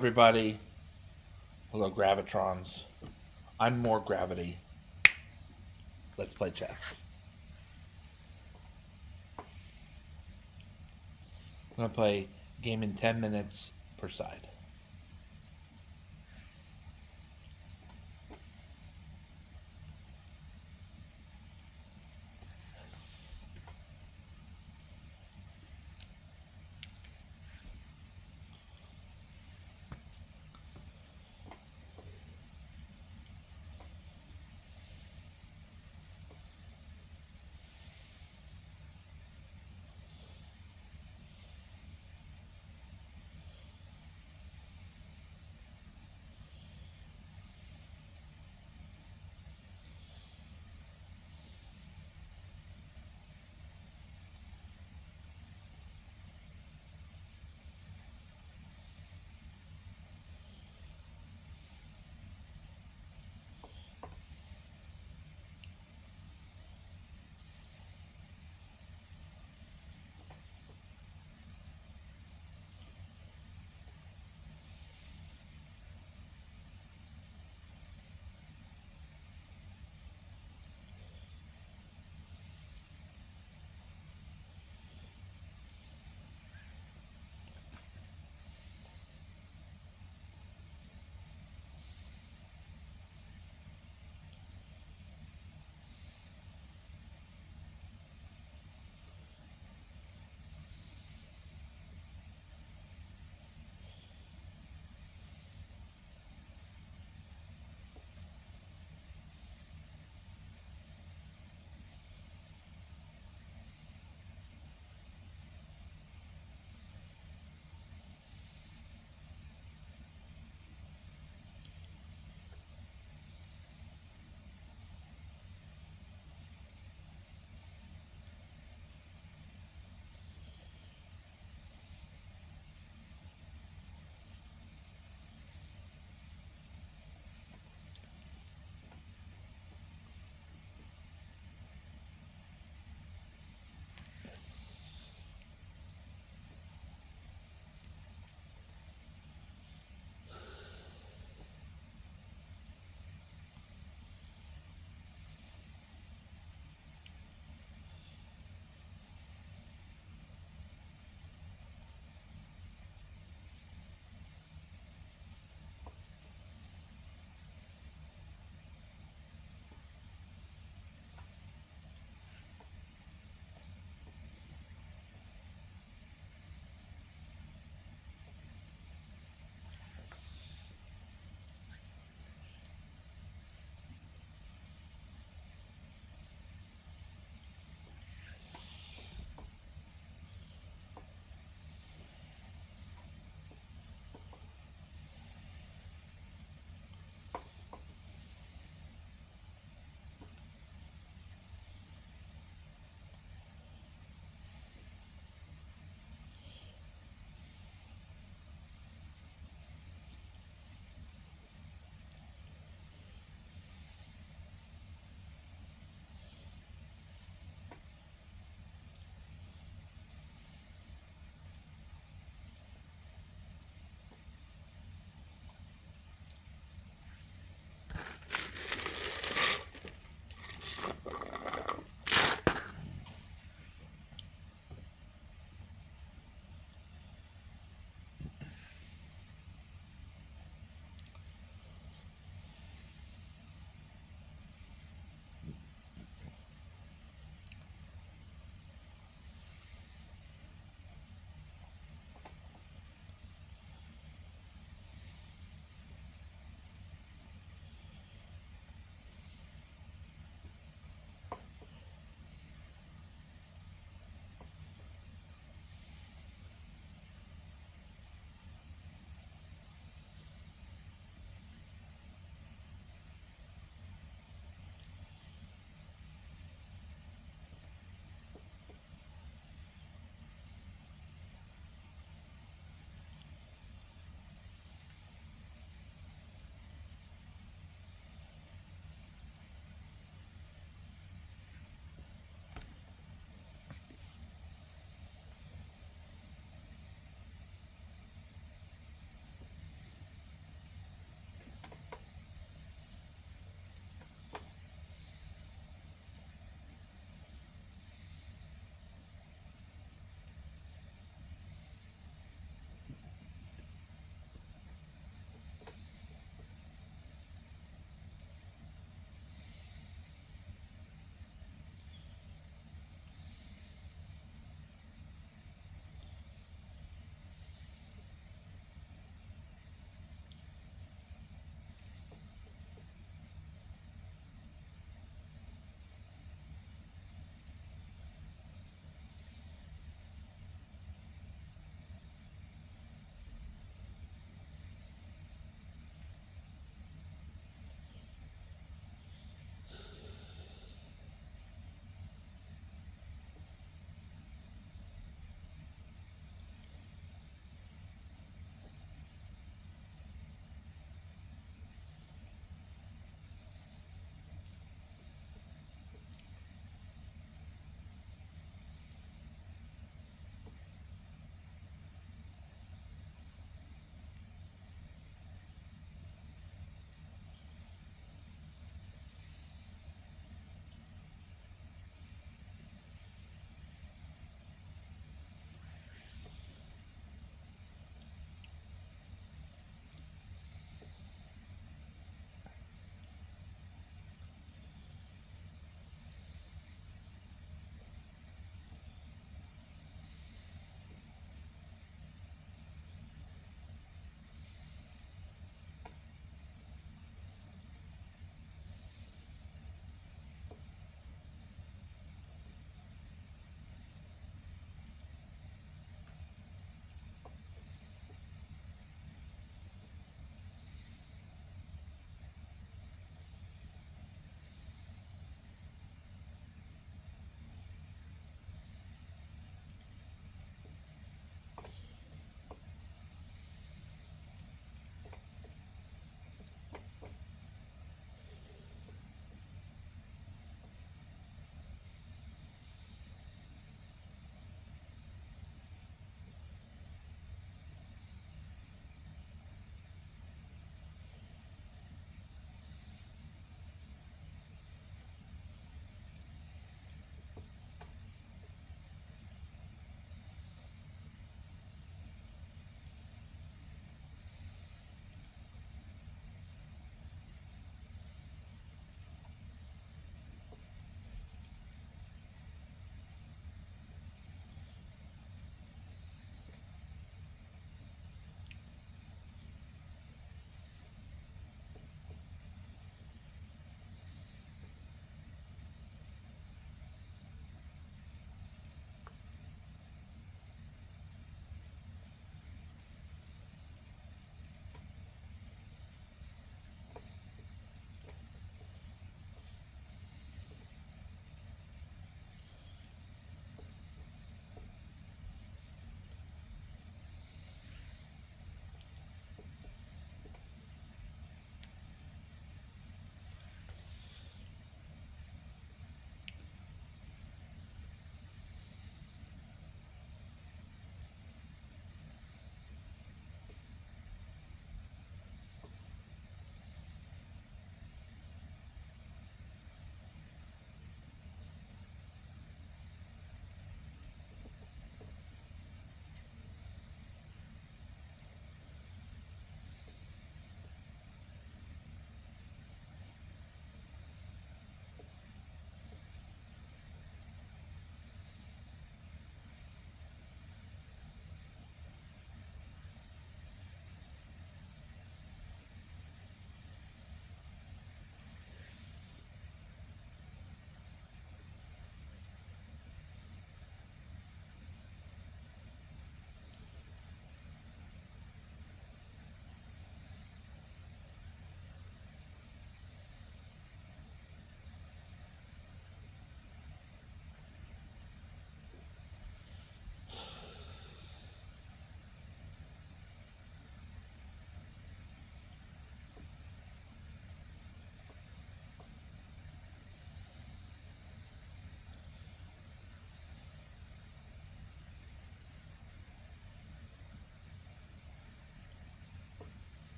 Everybody, hello Gravitrons. I'm more gravity. Let's play chess. I'm gonna play game in 10 minutes per side.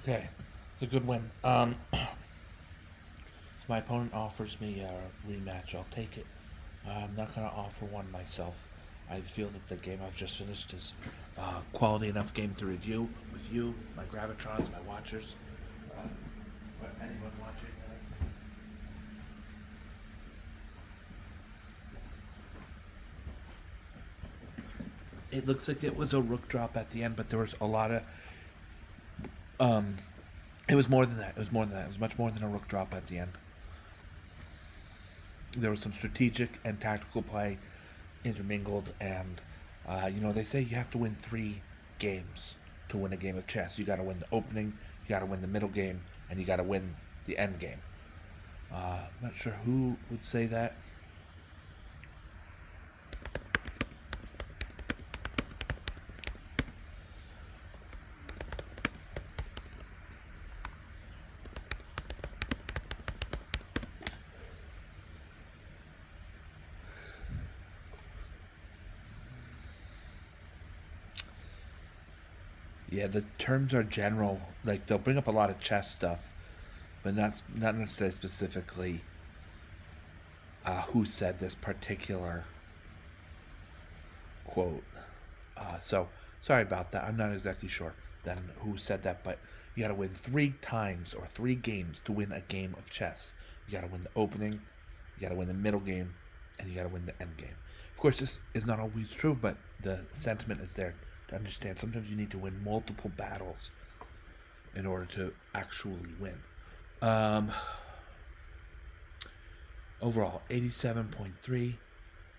Okay, it's a good win. If my opponent offers me a rematch, I'll take it. I'm not going to offer one myself. I feel that the game I've just finished is quality enough game to review with you, my Gravitrons, my watchers, anyone watching. It looks like it was a rook drop at the end, but there was a lot of. Um, it was more than that. It was more than that. It was much more than a rook drop at the end. There was some strategic and tactical play intermingled, and they say you have to win 3 games to win a game of chess. You got to win the opening, you got to win the middle game, and you got to win the end game. I'm not sure who would say that. Yeah, the terms are general. Like they'll bring up a lot of chess stuff, but not necessarily specifically who said this particular quote. So sorry about that. I'm not exactly sure then who said that, but you got to win 3 times or 3 games to win a game of chess. You got to win the opening, you got to win the middle game, and you got to win the end game. Of course, this is not always true, but the sentiment is there to understand. Sometimes you need to win multiple battles in order to actually win. Overall, 87.3,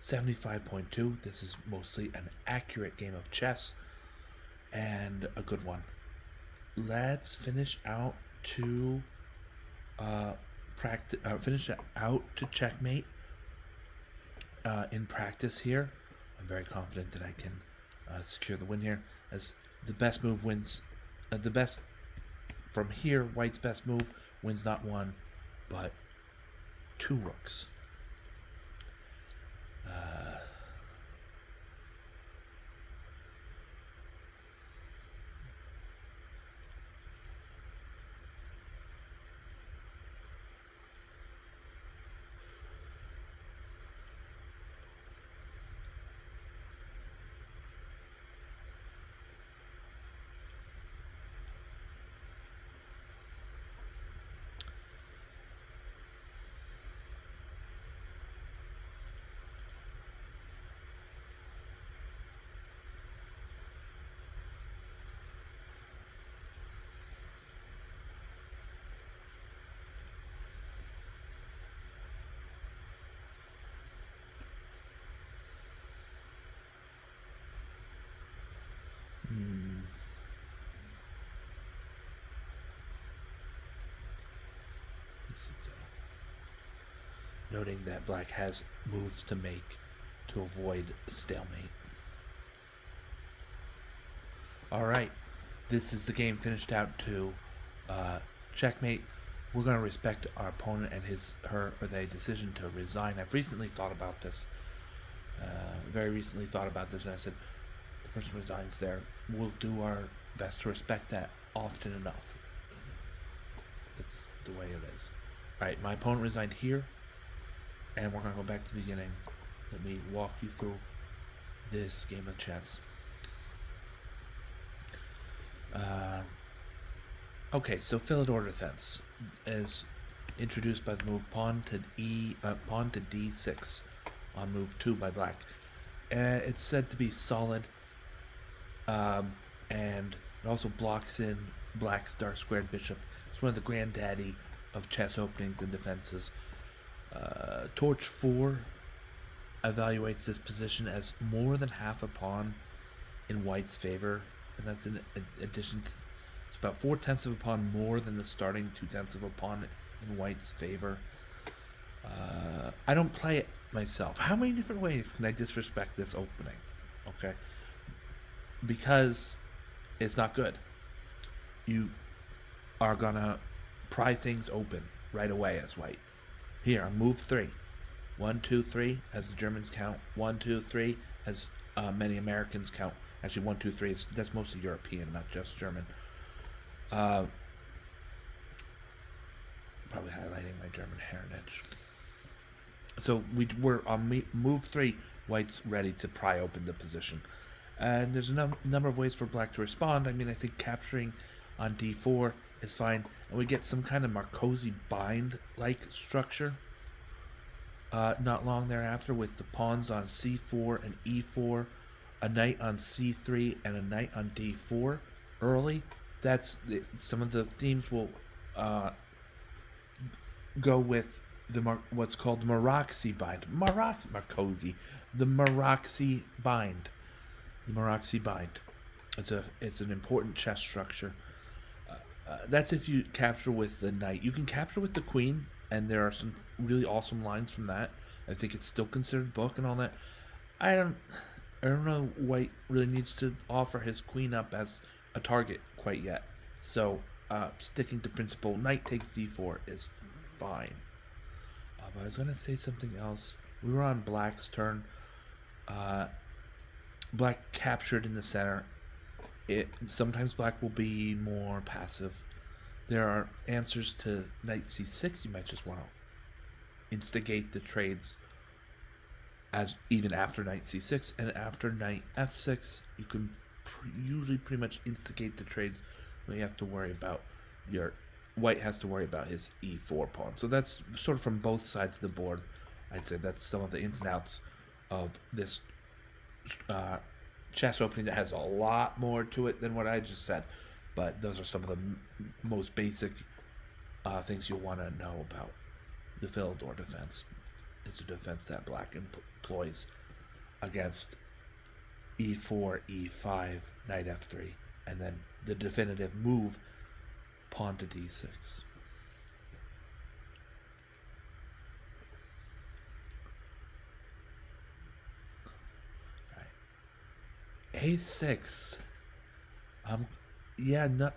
75.2. This is mostly an accurate game of chess and a good one. Let's finish out to practice. Finish out to checkmate in practice here. I'm very confident that I can secure the win here, as the best move wins. The best from here, White's best move wins not 1, but 2 rooks. Noting that black has moves to make to avoid a stalemate. Alright, this is the game finished out to checkmate. We're going to respect our opponent and his, her, or their decision to resign. I've recently thought about this. Very recently thought about this, and I said, the person resigns there. We'll do our best to respect that often enough. It's the way it is. Alright, my opponent resigned here, and we're going to go back to the beginning. Let me walk you through this game of chess. Okay, so Philidor defense is introduced by the move pawn to d6 on move 2 by black. It's said to be solid, and it also blocks in black's dark squared bishop. It's one of the granddaddy of chess openings and defenses. Torch 4 evaluates this position as more than half a pawn in white's favor, and that's in addition to it's about 4/10 of a pawn more than the starting 2/10 of a pawn in white's favor. I don't play it myself. How many different ways can I disrespect this opening? Okay, because it's not good. You are gonna pry things open right away as white. Here on move 3, 1, 2, 3 as the Germans count. 1, 2, 3 as many Americans count. Actually, 1, 2, 3 that's mostly European, not just German. probably highlighting my German heritage. So we're on move 3. White's ready to pry open the position. And there's a number of ways for black to respond. I mean, I think capturing on d4 is fine. And we get some kind of Marcosi bind-like structure not long thereafter with the pawns on c4 and e4, a knight on c3, and a knight on d4 early. Some of the themes will go with what's called the Marcosi bind. Marcosi. The Marcosi bind. The Marcosi bind. It's an important chess structure. That's if you capture with the knight. You can capture with the queen, and there are some really awesome lines from that. I think it's still considered book and all that. I don't know White really needs to offer his queen up as a target quite yet. So sticking to principle, knight takes d4 is fine. But I was gonna say something else. We were on black's turn. Black captured in the center. Sometimes black will be more passive. There are answers to knight c6. You might just want to instigate the trades as even after knight c6, and after knight f6 you can usually pretty much instigate the trades when you have to worry about white has to worry about his e4 pawn. So that's sort of from both sides of the board. I'd say that's some of the ins and outs of this chess opening that has a lot more to it than what I just said. But those are some of the most basic things you'll want to know about the Philidor defense. It's a defense that black employs against e4, e5, knight f3, and then the definitive move, pawn to d6. Right. a6.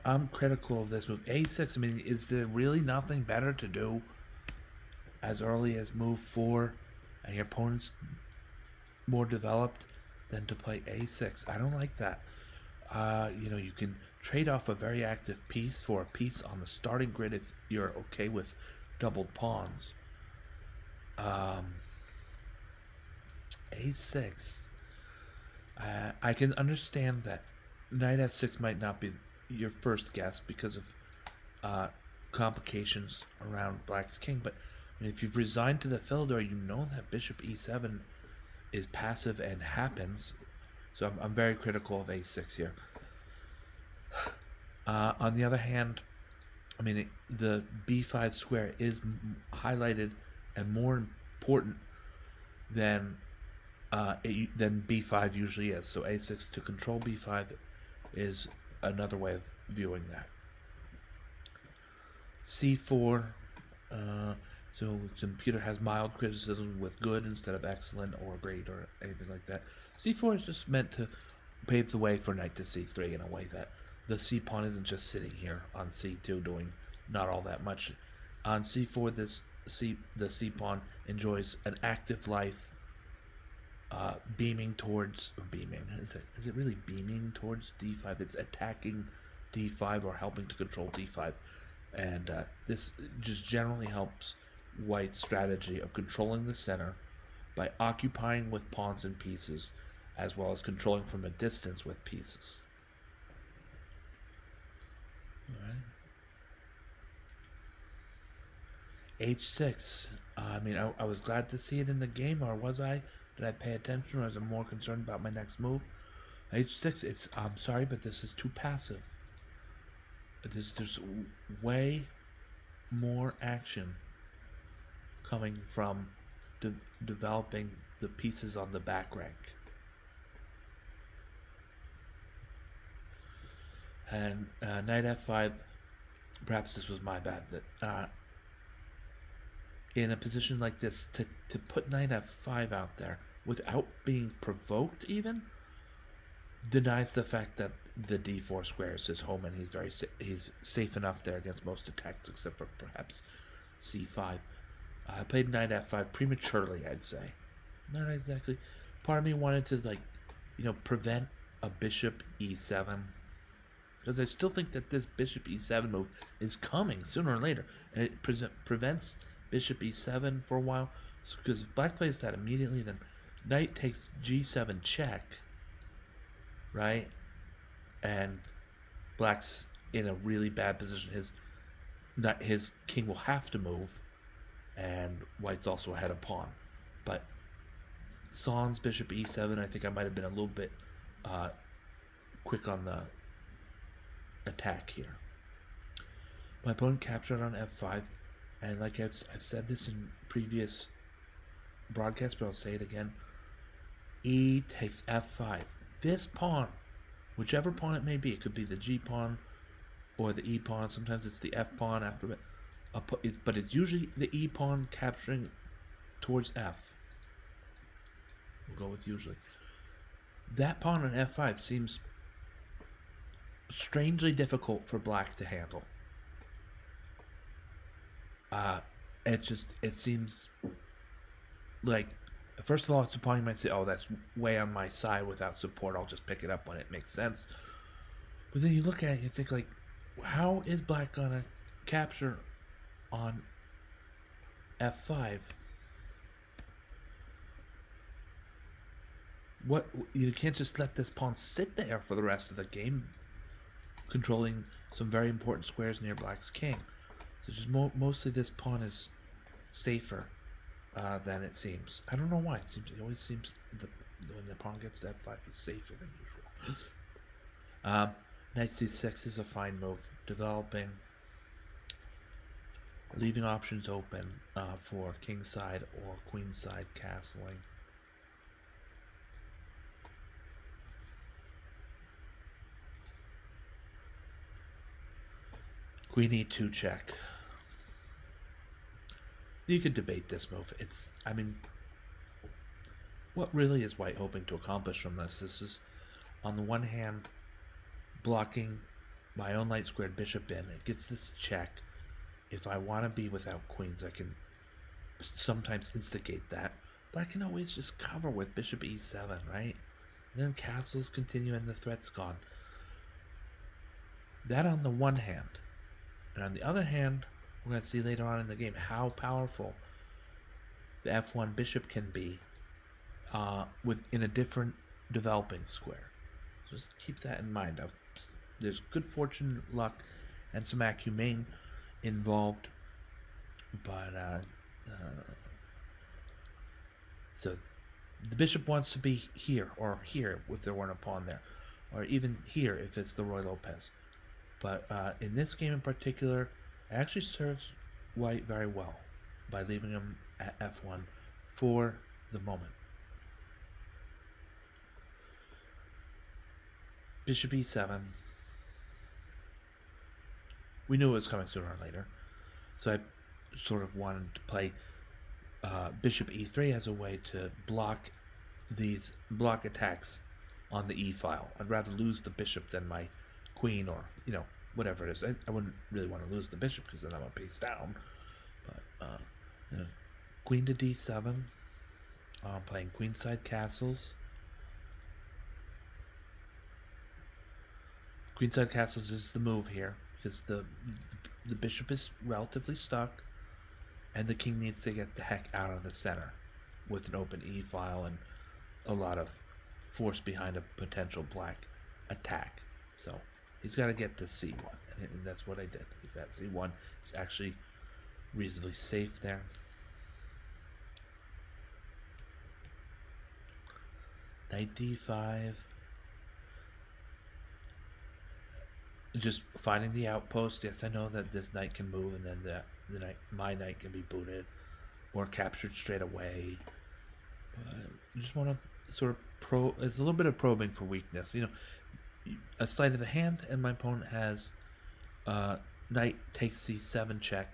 I'm critical of this move. a6, I mean, is there really nothing better to do as early as move 4 and your opponent's more developed than to play a6? I don't like that. You can trade off a very active piece for a piece on the starting grid if you're okay with doubled pawns. a6. I can understand that knight f6 might not be your first guess because of complications around black's king, but if you've resigned to the Philidor, you know that bishop e7 is passive and happens. So I'm very critical of a6 here. On the other hand, I mean, the b5 square is highlighted and more important than b5 usually is. So a6 to control b5 is another way of viewing that. c4. So the computer has mild criticism with good instead of excellent or great or anything like that. c4 is just meant to pave the way for knight to c3 in a way that the c pawn isn't just sitting here on c2 doing not all that much. On c4, the c pawn enjoys an active life, beaming towards, or beaming, is it really beaming towards d5? It's attacking d5 or helping to control d5, and this just generally helps White's strategy of controlling the center by occupying with pawns and pieces, as well as controlling from a distance with pieces. Alright. h6. I mean, I was glad to see it in the game, or was I? Did I pay attention, or was I more concerned about my next move? h6, I'm sorry, but this is too passive. There's way more action coming from developing the pieces on the back rank. And knight f5, perhaps this was my bad, that in a position like this, to put knight f5 out there without being provoked even, denies the fact that the d4 square is his home, and he's safe enough there against most attacks except for perhaps c5. I played knight f5 prematurely, I'd say. Not exactly. Part of me wanted to prevent a bishop e7 because I still think that this bishop e7 move is coming sooner or later, and it prevents bishop e7 for a while. So, because if black plays that immediately, then knight takes g7 check, right? And black's in a really bad position. His king will have to move, and white's also ahead of pawn. But Son's bishop e7, I think I might have been a little bit quick on the attack here. My opponent captured on f5, and like I've said this in previous broadcasts, but I'll say it again. E takes f5. This pawn, whichever pawn it may be, it could be the g pawn or the e pawn. Sometimes it's the f pawn after it, but it's usually the e pawn capturing towards f. We'll go with usually. That pawn on f5 seems strangely difficult for black to handle. It seems like, first of all, it's a pawn you might say, oh, that's way on my side without support. I'll just pick it up when it makes sense. But then you look at it and you think, like, how is black gonna capture on f5? What, you can't just let this pawn sit there for the rest of the game, controlling some very important squares near black's king. So just mostly this pawn is safer than it seems. I don't know why. It always seems when the pawn gets to f5, he's safer than usual. Knight c6 is a fine move, developing, leaving options open for kingside or queenside castling. Queen e2 check. You could debate this move. What really is white hoping to accomplish from this? This is, on the one hand, blocking my own light squared bishop in. It gets this check. If I want to be without queens, I can sometimes instigate that. Black can always just cover with bishop e7, right? And then castles continue and the threat's gone. That on the one hand. And on the other hand, we're going to see later on in the game how powerful the f1 bishop can be in a different developing square. Just keep that in mind. There's good fortune, luck, and some acumen involved. But so the bishop wants to be here or here if there weren't a pawn there, or even here if it's the Roy Lopez. But in this game in particular, it actually serves white very well by leaving him at f1 for the moment. Bishop e7. We knew it was coming sooner or later, so I sort of wanted to play bishop e3 as a way to block attacks on the e file. I'd rather lose the bishop than my queen, or whatever it is. I wouldn't really want to lose the bishop because then I'm a piece down. But queen to d7. Playing queenside castles. Queenside castles is the move here because the bishop is relatively stuck, and the king needs to get the heck out of the center with an open e file and a lot of force behind a potential black attack. So he's got to get to c1, and that's what I did. He's at c1. It's actually reasonably safe there. Knight d5. Just finding the outpost. Yes, I know that this knight can move, and then my knight can be booted or captured straight away. But you just want to sort of there's a little bit of probing for weakness. A sleight of the hand, and my opponent has knight takes c7 check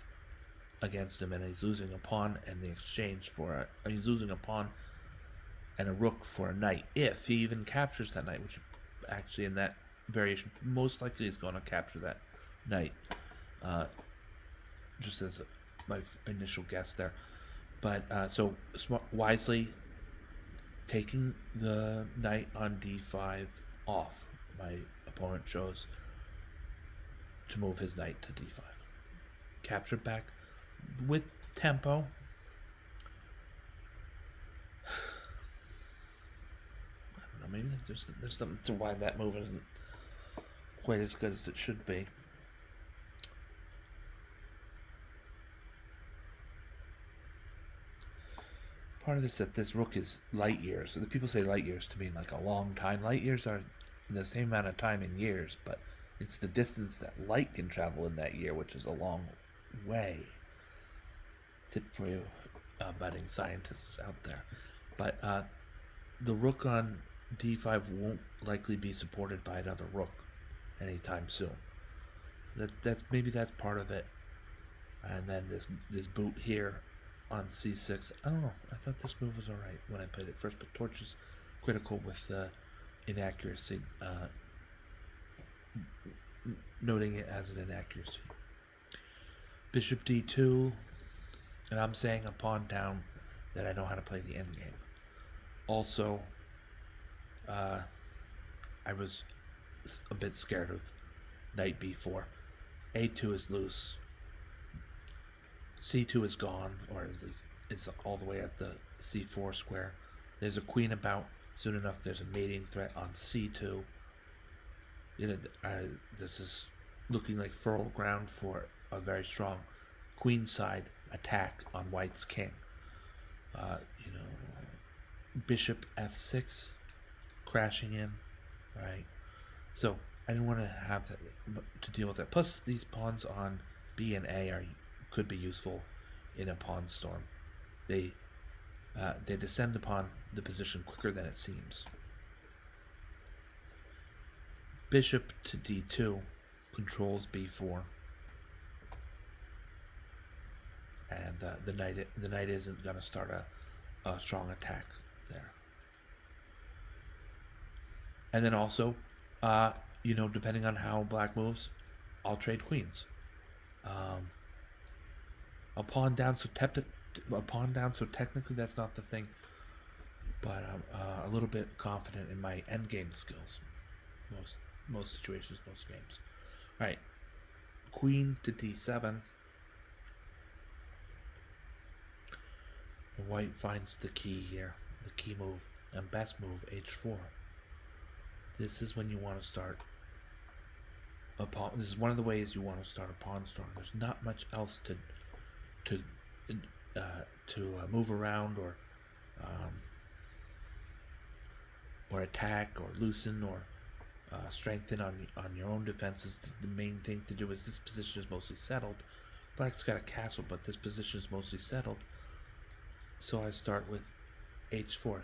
against him, and he's losing a pawn and the exchange for he's losing a pawn and a rook for a knight. If he even captures that knight, which actually in that variation most likely is going to capture that knight, just as my initial guess there. But so wisely taking the knight on d5 off. My opponent chose to move his knight to d5. Captured back with tempo. I don't know, maybe there's something to why that move isn't quite as good as it should be. Part of this that this rook is light years. So the people say light years to mean like a long time. Light years are the same amount of time in years, but it's the distance that light can travel in that year, which is a long way. Tip for you budding scientists out there. But the rook on d5 won't likely be supported by another rook anytime soon. So that's part of it. And then this boot here on c6. I don't know. I thought this move was alright when I played it first, but torch is critical with inaccuracy. Noting it as an inaccuracy. Bishop d2, and I'm saying a pawn down that I know how to play the endgame. Also, I was a bit scared of knight b4. a2 is loose. c2 is gone, or is all the way at the c4 square. There's a queen about. Soon enough, there's a mating threat on c2. You know, this is looking like fertile ground for a very strong queenside attack on white's king. Bishop f6 crashing in, right? So I didn't want to have that to deal with that. Plus, these pawns on b and a could be useful in a pawn storm. They descend upon the position quicker than it seems. Bishop to d2 controls b4, and the knight isn't going to start a strong attack there. And then also, depending on how black moves, I'll trade queens. A pawn down, so technically that's not the thing, but I'm a little bit confident in my endgame skills. Most situations, most games. All right, queen to d7. And white finds the key here, the key move, and best move, h4. This is when you want to start a pawn. This is one of the ways you want to start a pawn storm. There's not much else to move around or attack or loosen or strengthen on your own defenses. The main thing to do is this position is mostly settled. Black's got a castle, but this position is mostly settled. So I start with h4,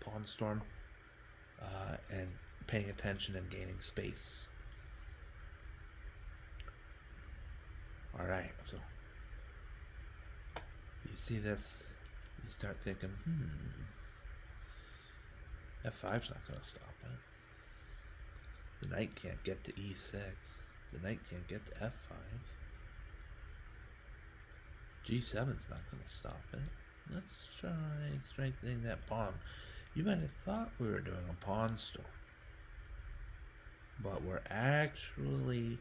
pawn storm, and paying attention and gaining space. All right, so you see this, you start thinking, f5's not going to stop it. The knight can't get to e6. The knight can't get to f5. g7's not going to stop it. Let's try strengthening that pawn. You might have thought we were doing a pawn storm, but we're actually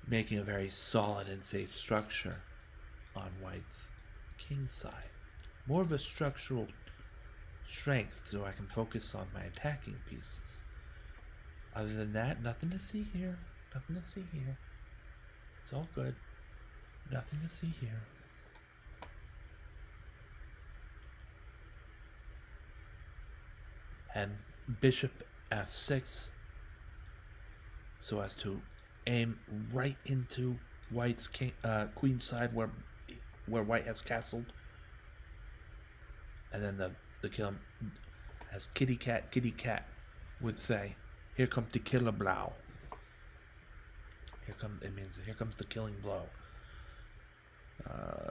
making a very solid and safe structure on white's king side. More of a structural strength so I can focus on my attacking pieces. Other than that, nothing to see here. Nothing to see here. It's all good. Nothing to see here. And bishop f6 so as to aim right into white's queen side where white has castled, and then the kill, as kitty cat would say, here comes the killer blow. Here comes the killing blow.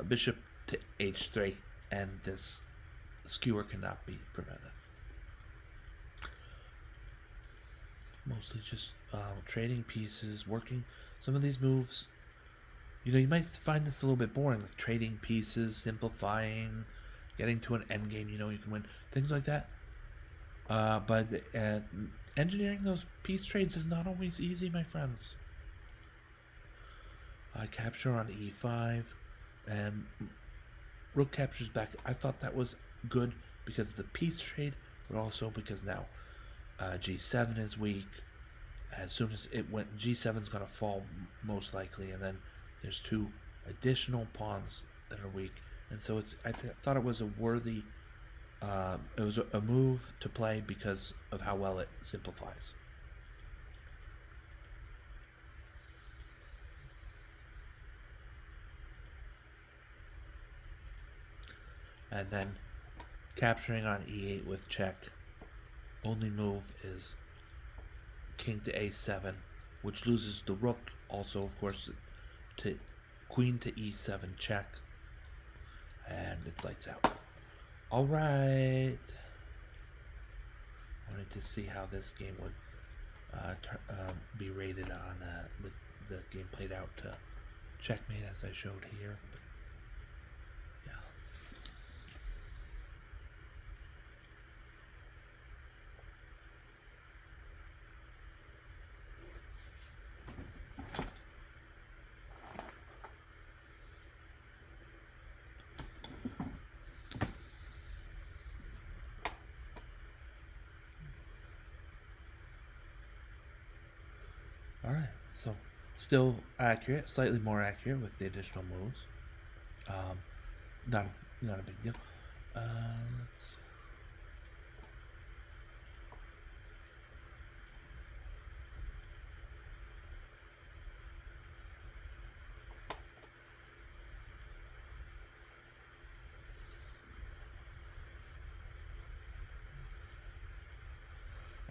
Bishop to h3, and this skewer cannot be prevented. Mostly just trading pieces, working some of these moves. You might find this a little bit boring, like trading pieces, simplifying, getting to an endgame, you can win, things like that. But engineering those piece trades is not always easy, my friends. capture on e5, and rook captures back. I thought that was good because of the piece trade, but also because now g7 is weak. As soon as it went, g7 is going to fall most likely, and then there's two additional pawns that are weak, and so I thought it was a worthy. It was a move to play because of how well it simplifies. And then capturing on e8 with check. Only move is king to a7, which loses the rook. Also, of course, to queen to e7 check, and it's lights out. All right. Wanted to see how this game would be rated on with the game played out to checkmate as I showed here. But yeah. All right, so still accurate, slightly more accurate with the additional moves. Not a big deal. Let's.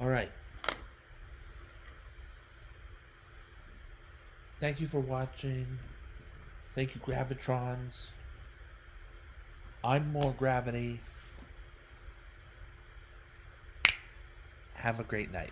All right. Thank you for watching. Thank you, Gravitrons. I'm more gravity. Have a great night.